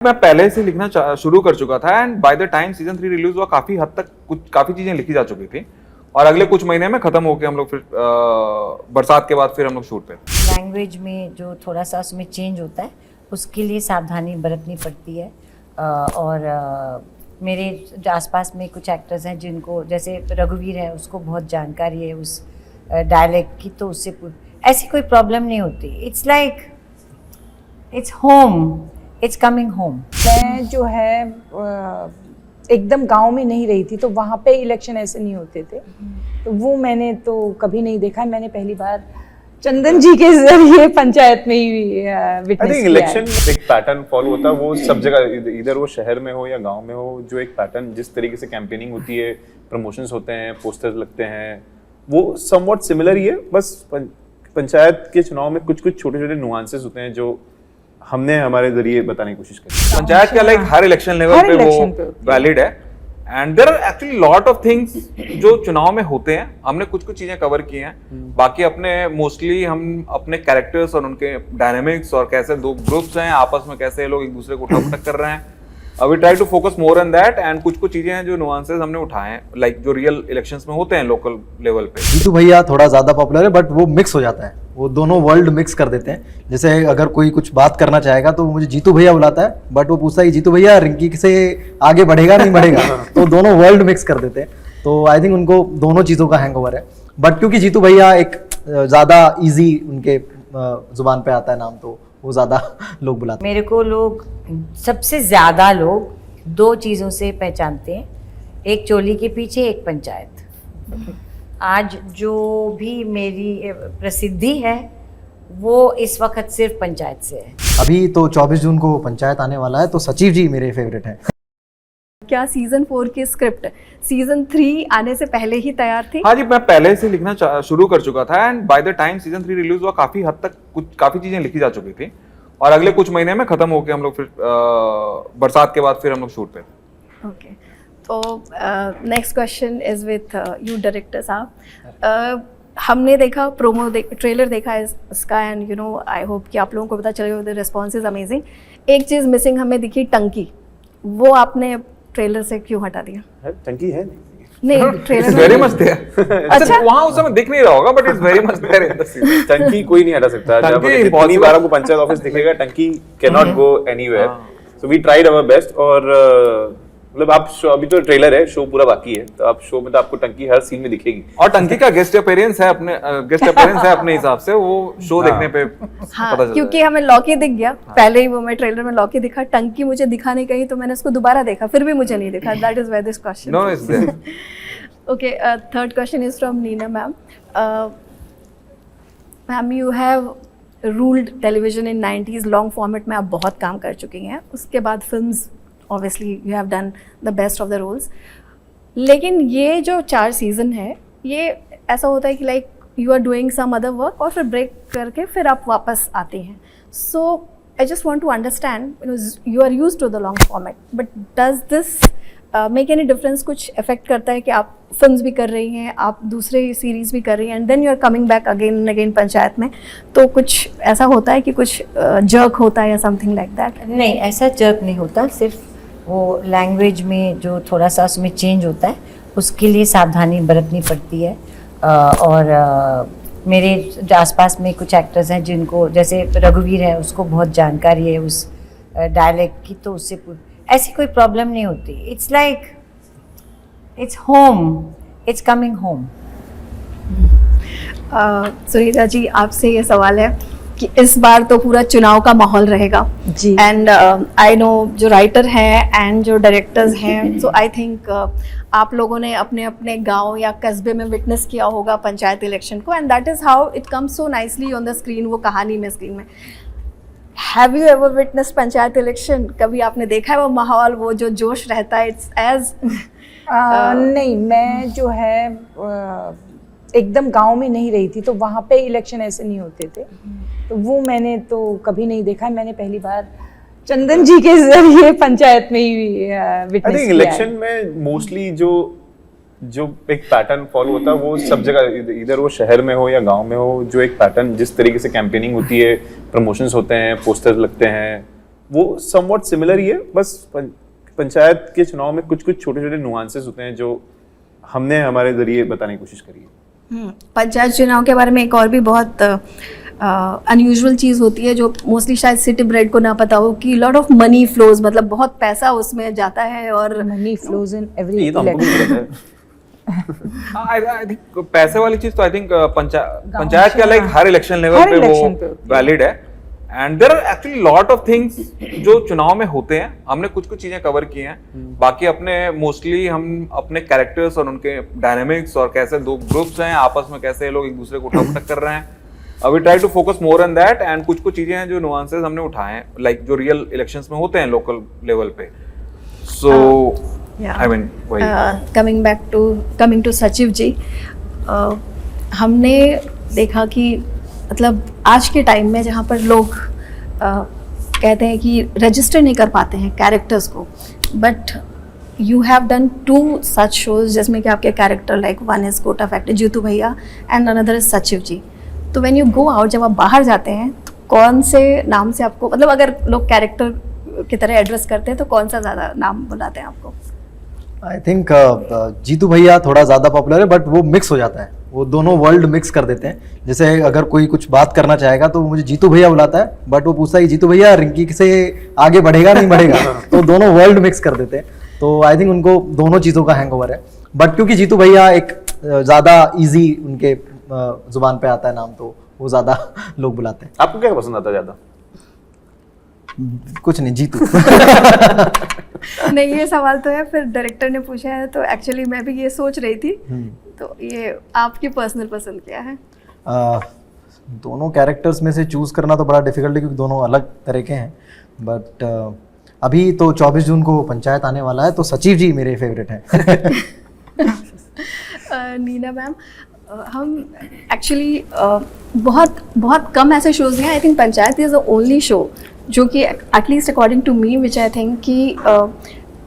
मैं पहले से लिखना शुरू कर चुका था and by the time season 3 release हुआ काफी हद तक काफी चीजें लिखी जा चुकी थी और अगले कुछ महीने में खत्म होके हम लोग फिर बरसात के बाद फिर हम लोग शूट पे। लैंग्वेज में जो थोड़ा सा उसमें चेंज होता है उसके लिए सावधानी बरतनी पड़ती है। और मेरे आसपास में कुछ एक्टर्स हैं जिनको, जैसे रघुवीर है, उसको बहुत जानकारी है उस डायलेक्ट की, तो उससे ऐसी कोई प्रॉब्लम नहीं होती। It's like it's home, it's coming home. मैं जो है एकदम गांव में नहीं रही थी, तो वहाँ पे इलेक्शन ऐसे नहीं होते थे, तो वो मैंने तो कभी नहीं देखा। मैंने पहली बार चंदन जी के जरिए पंचायत में ही विटनेस किया। इलेक्शन एक पैटर्न फॉलो होता है, वो सब जगह, इधर वो शहर में हो या गांव में हो, जो एक पैटर्न जिस तरीके से कैंपेनिंग होती है, प्रमोशंस होते हैं, पोस्टर्स लगते हैं, वो समवॉट सिमिलर ही है। बस पंचायत के चुनाव में कुछ कुछ छोटे छोटे नुआंसेस होते हैं जो हमने हमारे जरिए बताने की कोशिश की। पंचायत का लाइक हर इलेक्शन लेवल पे वो वैलिड है and there are actually lot of things जो चुनाव में होते हैं। हमने कुछ कुछ चीजें कवर की हैं, बाकी अपने मोस्टली हम अपने कैरेक्टर्स और उनके डायनामिक्स और कैसे दो ग्रुप्स हैं आपस में, कैसे लोग एक दूसरे को उठा-पटक कर रहे हैं, we try to focus more on that. And कुछ कुछ चीजें हैं जो नुआंसेस हमने उठाए हैं, लाइक जो रियल इलेक्शंस में होते हैं लोकल लेवल पे। जीतू भैया थोड़ा ज्यादा पॉपुलर है, बट वो मिक्स हो जाता है, वो दोनों वर्ल्ड मिक्स कर देते हैं। जैसे अगर कोई कुछ बात करना चाहेगा तो मुझे जीतू भैया बुलाता है, बट वो पूछता है जीतू भैया रिंकी से आगे बढ़ेगा नहीं बढ़ेगा तो दोनों वर्ल्ड मिक्स कर देते हैं। तो आई थिंक उनको दोनों चीजों का हैंगओवर है, बट क्योंकि जीतू भैया एक ज्यादा इजी उनके जुबान पे आता है नाम, तो वो ज्यादा लोग बुलाते हैं। मेरे को लोग, सबसे ज्यादा लोग दो चीज़ों से पहचानते हैं, एक चोली के पीछे, एक पंचायत। आज जो भी मेरी प्रसिद्धि है वो इस वक्त सिर्फ पंचायत से है। अभी तो 24 जून को पंचायत आने वाला है, तो सचिव जी मेरे फेवरेट हैं। क्या सीजन 4 की स्क्रिप्ट सीजन 3 आने से पहले ही तैयार थी? हाँ जी, मैं पहले से लिखना शुरू कर चुका था and by the time season 3 release हुआ काफी हद तक काफी चीजें लिखी जा चुकी थी और अगले कुछ महीने में खत्म होके हम लोग फिर बरसात के बाद फिर हम लोग शूट पे। ओके, तो next question is with you director साहब। हमने देखा ट्रेलर देखा इसका, and you know I hope कि आप लोगों को पता चलेगा, द रिस्पॉन्स इज अमेजिंग। एक चीज़ मिसिंग हमें दिखी, टंकी, वो आपने ट्रेलर से क्यों हटा दिया? टंकी है नहीं, ट्रेलर वेरी मच देयर। अच्छा, वहां उस समय दिख नहीं रहा होगा, but it's very much there in the scene. टंकी कोई नहीं हटा सकता। जब जितनी बार आपको पंचायत ऑफिस दिखेगा, टंकी can not go anywhere. So we tried our best. और मतलब आप अभी तो ट्रेलर है, शो पूरा बाकी है, तो आप शो में तो आपको टंकी हर सीन में दिखेगी। और टंकी का गेस्ट अपीयरेंस है अपने हिसाब से, वो शो देखने पे हाँ, पता चलता क्योंकि है। हमें लॉकी दिख गया पहले ही, वो मैं ट्रेलर में लॉकी दिखा, टंकी मुझे दिखा नहीं कहीं, तो मैंने उसको दोबारा देखा, फिर भी मुझे नहीं दिखा। That is where this question. No it's there. Okay, third question is from Neena ma'am. Ma'am, you have ruled television in 90s, long format में आप बहुत काम कर चुकी हैं, उसके बाद films obviously you have done the best of the roles, लेकिन ये जो 4 सीज़न है, ये ऐसा होता है कि like you are doing some other work और फिर break करके फिर आप वापस आते हैं। So I just want to understand, you are used to the long format, but does this make any difference? कुछ इफेक्ट करता है कि आप फिल्म्स भी कर रही हैं, आप दूसरे सीरीज़ भी कर रही हैं, and then you are coming back again and again panchayat में, तो कुछ ऐसा होता है कि कुछ जर्क होता है या समथिंग लाइक दैट? नहीं, ऐसा जर्क नहीं होता, सिर्फ वो लैंग्वेज में जो थोड़ा सा उसमें चेंज होता है उसके लिए सावधानी बरतनी पड़ती है। और मेरे आसपास में कुछ एक्टर्स हैं जिनको, जैसे रघुवीर है, उसको बहुत जानकारी है उस डायलेक्ट की, तो उससे ऐसी कोई प्रॉब्लम नहीं होती। It's like it's home, it's coming home. Sunita ji, आपसे ये सवाल है कि इस बार तो पूरा चुनाव का माहौल रहेगा जी, एंड आई नो जो राइटर हैं एंड जो डायरेक्टर्स हैं, सो आई थिंक आप लोगों ने अपने अपने गांव या कस्बे में विटनेस किया होगा पंचायत इलेक्शन को, and that is how it comes so nicely on the screen, वो कहानी में, स्क्रीन में। Have you ever witness panchayat election? कभी आपने देखा है वो माहौल, वो जो जोश रहता है? इट्स एज नहीं, मैं जो है एकदम गांव में नहीं रही थी, तो वहाँ पे इलेक्शन ऐसे नहीं होते थे, तो वो मैंने तो कभी नहीं देखा। मैंने पहली बार चंदन जी के जरिए पंचायत में ही विटनेस किया। इलेक्शन में मोस्टली जो एक पैटर्न फॉलो होता है, वो सब जगह, इधर वो शहर में हो या गांव में हो, जो एक पैटर्न जिस तरीके से कैंपेनिंग होती है, प्रमोशंस होते हैं, पोस्टर्स लगते हैं, वो समवॉट सिमिलर ही है, बस पंचायत के चुनाव में कुछ कुछ छोटे छोटे नुआंसेस होते हैं जो हमने हमारे जरिए बताने की कोशिश करी है। पंचायत चुनाव के बारे में एक और भी बहुत अनयूजुअल चीज़ होती है जो मोस्टली शायद सिटी ब्रेड को ना पता हो कि लॉट ऑफ मनी फ्लोज, मतलब बहुत पैसा उसमें जाता है और मनी फ्लोज इन एवरी ये तो हमको भी पता है। आई थिंक पैसे वाली चीज तो आई थिंक पंचायत का लाइक हर इलेक्शन लेवल हर पे election वो पे वैलिड है and there are actually lot of things जो चुनाव में होते हैं। हमने कुछ कुछ चीजें कवर की हैं, बाकी अपने मोस्टली हम अपने कैरेक्टर्स और उनके डायनामिक्स और कैसे दो ग्रुप्स हैं आपस में, कैसे ये लोग एक दूसरे को उठा-पटक कर रहे हैं, we try to focus more on that. And कुछ कुछ चीजें हैं जो नुआंसेस हमने उठाए हैं लाइक जो रियल इलेक्शंस में होते हैं लोकल लेवल पे। सो आई मीन कमिंग टू सचिव जी, हमने देखा कि मतलब आज के टाइम में जहाँ पर लोग कहते हैं कि रजिस्टर नहीं कर पाते हैं कैरेक्टर्स को, but you have done 2 such shows जिसमें कि आपके character like one is Kota Factory Jeetu भैया एंड अनदर इज सचिव जी। तो व्हेन यू गो आउट, जब आप बाहर जाते हैं तो कौन से नाम से आपको, मतलब अगर लोग कैरेक्टर की तरह एड्रेस करते हैं तो कौन सा ज़्यादा नाम बुलाते हैं आपको? आई थिंक जीतू भैया थोड़ा ज़्यादा पॉपुलर है, बट वो मिक्स हो जाता है, वो दोनों वर्ल्ड मिक्स कर देते हैं। जैसे अगर कोई कुछ बात करना चाहेगा तो मुझे जीतू भैया बुलाता है, बट वो पूछता है जीतू भैया रिंकी से आगे बढ़ेगा नहीं बढ़ेगा, तो दोनों वर्ल्ड मिक्स कर देते हैं। तो आई थिंक उनको दोनों चीज़ों का हैंगओवर है, बट क्योंकि जीतू भैया एक ज़्यादा ईजी उनके जुबान पे आता है नाम, तो वो ज़्यादा लोग बुलाते हैं। आपको क्या पसंद आता है ज्यादा? कुछ नहीं, जीतू। नहीं, ये सवाल तो है, फिर डायरेक्टर ने पूछा है तो एक्चुअली मैं भी ये सोच रही थी। तो ये आपकी पर्सनल पसंद क्या है? दोनों कैरेक्टर्स में से चूज करना तो बड़ा डिफिकल्ट है क्योंकि दोनों अलग तरह के हैं, बट अभी तो 24 जून को पंचायत आने वाला है, तो सचिव जी मेरे फेवरेट हैं। नीना मैम, हम एक्चुअली बहुत कम ऐसे शोज हैं, I think Panchayat is the only show जो कि at least according to me which I think कि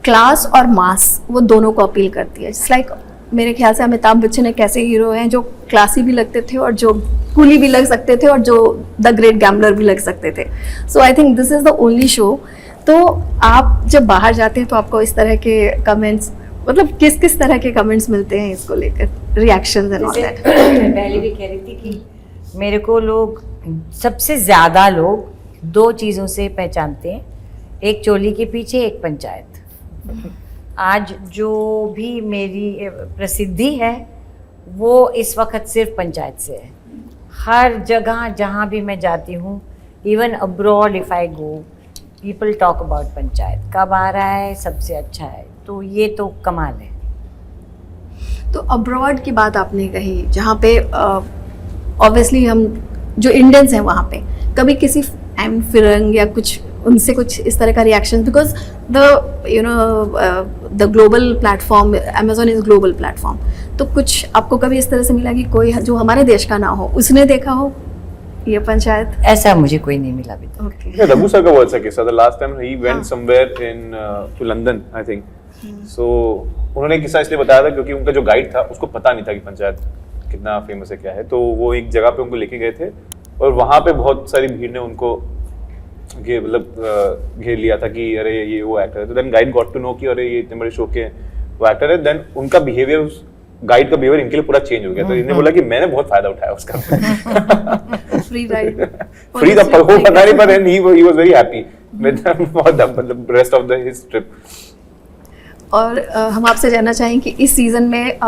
क्लास और मास वो दोनों को अपील करती है। जस्ट लाइक मेरे ख्याल से अमिताभ बच्चन एक ऐसे हीरो हैं जो क्लासी भी लगते थे और जो कूली भी लग सकते थे और जो द ग्रेट गैम्बलर भी लग सकते थे। So I think this is the only show. तो आप जब बाहर जाते हैं तो आपको इस तरह के कमेंट्स, मतलब किस किस तरह के कमेंट्स मिलते हैं इसको लेकर, रिएक्शंस एंड ऑल दैट? मैं पहले भी कह रही थी कि मेरे को लोग, सबसे ज़्यादा लोग 2 चीज़ों से पहचानते हैं, एक चोली के पीछे, एक पंचायत। आज जो भी मेरी प्रसिद्धि है वो इस वक्त सिर्फ पंचायत से है। हर जगह जहाँ भी मैं जाती हूँ, even abroad if I go, people talk about panchayat, कब आ रहा है, सबसे अच्छा है, तो ये तो कमाल है। तो अब्रॉड की बात आपने कही, जहाँ पे ऑब्वियसली हम जो इंडियंस हैं वहाँ पे कभी किसी फिरंग या कुछ उनसे कुछ इस तरह का reaction, because the global platform, Amazon is global platform, तो कुछ आपको कभी इस तरह से मिला कि कोई जो हमारे देश का ना हो उसने देखा हो ये पंचायत? ऐसा मुझे कोई नहीं मिला अभी तक। ओके। रघु सर का बहुत अच्छा किस्सा था। Last time he went somewhere in to London I think, so उन्होंने किस्सा इसलिए बताया था क्योंकि उनका जो गाइड था उसको पता नहीं था कि पंचायत कितना फेमस है, क्या है, तो वो एक जगह पे उनको लेके गए थे और वहाँ पे बहुत सारी भीड़ ने उनको मतलब घेर लिया था कि अरे ये वो एक्टर है। तो then guide got to know कि अरे ये इतने बड़े शो के वो एक्टर है। देन उनका बिहेवियर, उस गाइड का बिहेवियर इनके लिए पूरा चेंज हो गया। तो इन्होंने बोला कि मैंने बहुत फायदा उठाया उसका। फ्री राइड, फ्री था, वो पता नहीं, पर he was very happy with मतलब rest of the his trip. और हम आपसे जानना चाहें कि इस सीज़न में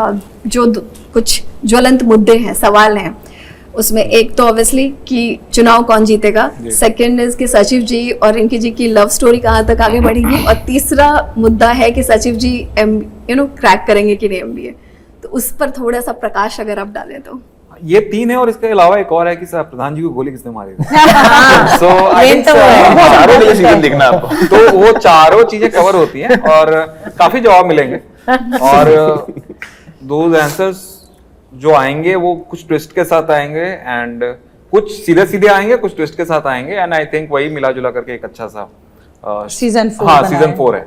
जो कुछ ज्वलंत मुद्दे हैं, सवाल हैं, उसमें एक तो ऑब्वियसली कि चुनाव कौन जीतेगा, सेकंड इज कि सचिव जी और रिंकी जी की लव स्टोरी कहाँ तक आगे बढ़ेगी, और तीसरा मुद्दा है कि सचिव जी क्रैक करेंगे कि नहीं MBA। तो उस पर थोड़ा सा प्रकाश अगर आप डालें तो। ये 3 है और इसके अलावा एक और है कि प्रधान जी को गोली किसने मारी थी। So, I think, चारों के लिए सीजन देखना आपको। तो वो चारों चीजें कवर होती हैं और काफी जवाब मिलेंगे, और दोज आंसर्स जो आएंगे वो कुछ ट्विस्ट के साथ आएंगे एंड कुछ सीधे सीधे आएंगे, कुछ ट्विस्ट के साथ आएंगे, एंड आई थिंक वही मिला जुला करके एक अच्छा सा सीजन 4 हाँ सीजन 4 है।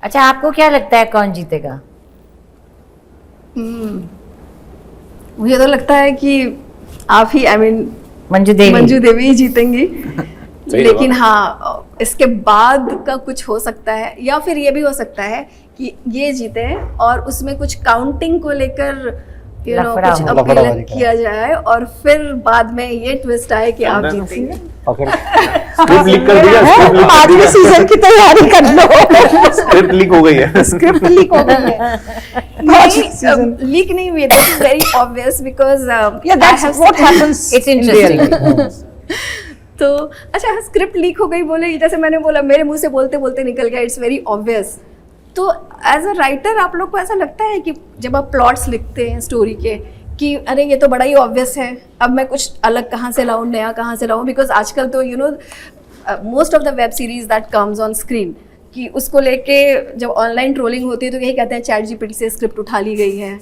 अच्छा, आपको क्या लगता है कौन जीतेगा? मुझे तो लगता है कि आप ही, आई मीन मंजू देवी ही जीतेंगी। लेकिन हाँ, इसके बाद का कुछ हो सकता है, या फिर ये भी हो सकता है कि ये जीते और उसमें कुछ काउंटिंग को लेकर लफड़ा कुछ हो। अपील लफड़ाबाजी किया जाए और फिर बाद में ये ट्विस्ट आए कि आप जीतेंगे। स्क्रिप्ट लीक कर दिया, स्क्रिप्ट लीक कर पांचवी दिया, सीजन की तैयारी कर लो। स्क्रिप्ट लीक हो गई है। स्क्रिप्ट लीक हो गई है। season. लीक नहीं हुई, this is very obvious because Yeah, that's what happens It's in interesting. real. तो अच्छा, स्क्रिप्ट लीक हो गई बोले, जैसे मैंने बोला मेरे मुंह से बोलते बोलते निकल गया, इट्स वेरी ऑब्वियस। तो एज अ राइटर आप लोग को ऐसा लगता है कि जब आप प्लॉट्स लिखते हैं स्टोरी के कि अरे ये तो बड़ा ही ऑब्वियस है, अब मैं कुछ अलग कहाँ से लाऊं, नया कहाँ से लाऊं, बिकॉज आजकल तो most of the web series that comes on screen कि उसको लेके जब ऑनलाइन ट्रोलिंग होती है तो यही कहते हैं चैट जीपीटी से स्क्रिप्ट उठा ली गई है,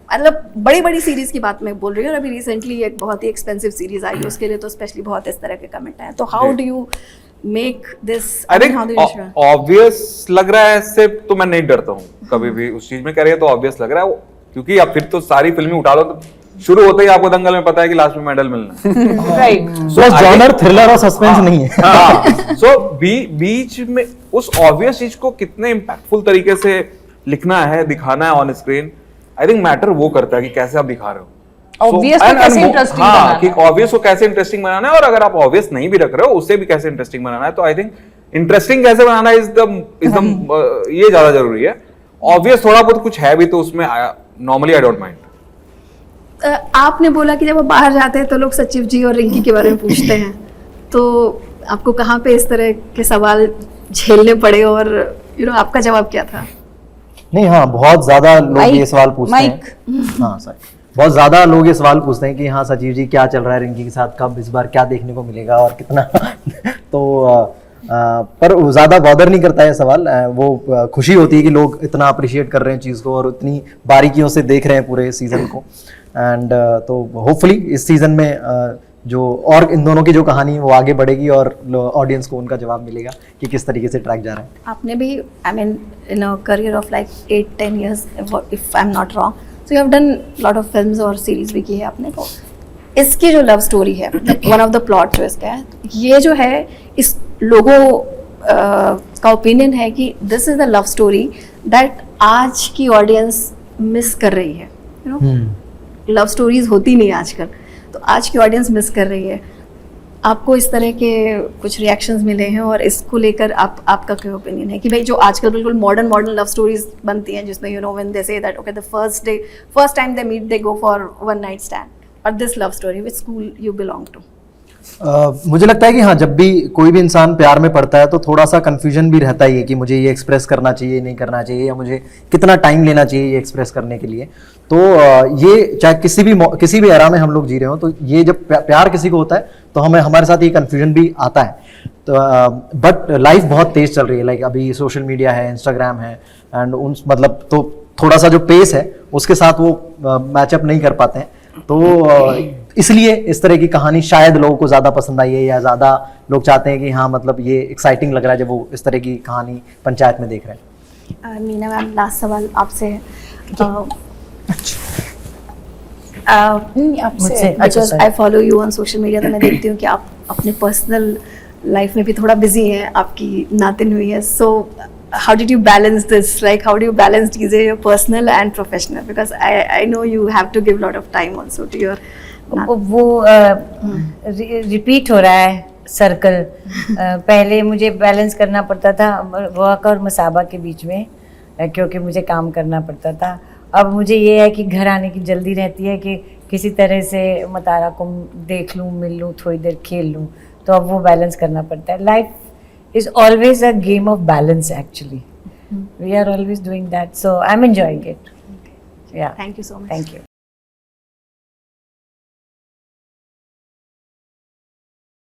मतलब बड़ी बड़ी सीरीज की बात मैं बोल रही हूँ। और अभी रिसेंटली एक बहुत ही एक्सपेंसिव सीरीज आई है, उसके लिए तो स्पेशली बहुत इस तरह के कमेंट आए। तो how do you make this, I think obvious लग रहा है इससे तो मैं नहीं डरता हूँ कभी भी उस चीज में, कह रही है तो ऑब्वियस लग रहा है वो, क्योंकि अब फिर तो सारी फिल्में उठा लो तो शुरू होते ही आपको दंगल में पता है कि लास्ट में मेडल मिलना है। Right. बस जॉनर थ्रिलर और सस्पेंस नहीं है। हाँ, सो बीच में उस ऑब्वियस चीज को कितने इम्पैक्टफुल तरीके से लिखना है, दिखाना है on screen, I think matter वो करता है कि कैसे आप दिखा रहे हो। Obvious को कैसे interesting बनाना हाँ, है। कि ऑब्वियस को कैसे इंटरेस्टिंग बनाना है, और अगर आप ऑब्वियस नहीं भी रख रहे हो उसे भी कैसे इंटरेस्टिंग बनाना है। तो आई थिंक इंटरेस्टिंग कैसे बनाना इज द ये ज्यादा जरूरी है। ऑब्वियस थोड़ा बहुत कुछ है भी तो उसमें नॉर्मली आई डोंट माइंड। आपने बोला कि जब आप बाहर जाते हैं तो लोग सचिव जी और रिंकी के बारे में पूछते हैं, तो आपको कहाँ पे इस तरह के सवाल झेलने पड़े और आपका जवाब क्या था? नहीं, हाँ, बहुत ज्यादा लोग ये माइक, सवाल पूछते माइक। हैं। हाँ सर, बहुत ज्यादा लोग ये सवाल पूछते हैं कि हाँ सचिव जी क्या चल रहा है रिंकी के साथ, कब इस बार क्या देखने को मिलेगा और कितना तो पर वो ज्यादा बॉदर नहीं करता है सवाल। वो खुशी होती है कि लोग इतना अप्रिशिएट कर रहे हैं चीज को और इतनी बारीकियों से देख रहे हैं पूरे सीजन को। एंड तो होपफुली इस सीजन में जो और इन दोनों की जो कहानी है वो आगे बढ़ेगी और ऑडियंस को उनका जवाब मिलेगा कि किस तरीके से ट्रैक जा रहा है। आपने भी I mean in a career of like 8-10 years if I am not wrong, so you have done lot of films और सीरीज भी की है आपने। तो इसकी जो लव स्टोरी है, one of the plot twist है, ये जो है इस लोगों का ओपिनियन है कि this is the love story that आज की ऑडियंस मिस कर रही है। लव स्टोरीज होती नहीं आजकल, तो आज की ऑडियंस मिस कर रही है। आपको इस तरह के कुछ रिएक्शंस मिले हैं और इसको लेकर आपका क्या ओपिनियन है कि भाई जो आजकल बिल्कुल मॉडर्न लव स्टोरीज बनती हैं जिसमें when they say that okay the first time they meet they go for one night stand, और this love story, which school you belong to? मुझे लगता है कि हाँ, जब भी कोई भी इंसान प्यार में पड़ता है तो थोड़ा सा कंफ्यूजन भी रहता ही है कि मुझे ये एक्सप्रेस करना चाहिए, नहीं करना चाहिए, या मुझे कितना टाइम लेना चाहिए ये एक्सप्रेस करने के लिए। तो ये चाहे किसी भी एरा में हम लोग जी रहे हो, तो ये जब प्यार किसी को होता है तो हमारे साथ ये कंफ्यूजन भी आता है। तो बट लाइफ बहुत तेज चल रही है, लाइक अभी सोशल मीडिया है, इंस्टाग्राम है, एंड मतलब तो थोड़ा सा जो पेस है उसके साथ वो मैचअप नहीं कर पाते हैं। तो इसलिए इस तरह की कहानी शायद लोगों को ज्यादा पसंद आई है, या ज्यादा लोग चाहते हैं कि हाँ मतलब ये एक्साइटिंग लग रहा है जब वो इस तरह की कहानी पंचायत में देख रहे हैं। मीना मैम, लास्ट सवाल आपसे है। आपसे because I follow you on social media, तो मैं देखती हूँ कि आप अपने पर्सनल लाइफ में भी थोड़ा बिजी हैं, आपकी नातिन हुई है। सो how did you balance this? Like, how do you balance these, your personal and professional? Because I know you have to give a lot of time also to your वो repeat हो रहा है circle. पहले मुझे balance करना पड़ता था work और मसाबा के बीच में, क्योंकि मुझे काम करना पड़ता था। अब मुझे ये है कि घर आने की जल्दी रहती है कि किसी तरह से मतारा को देख लूँ, मिल लूँ, थोड़ी देर खेल लूँ, तो अब वो बैलेंस करना पड़ता है। Life is always a game of balance actually. We are always doing that, so I'm enjoying it. Yeah, thank you so much. Thank you.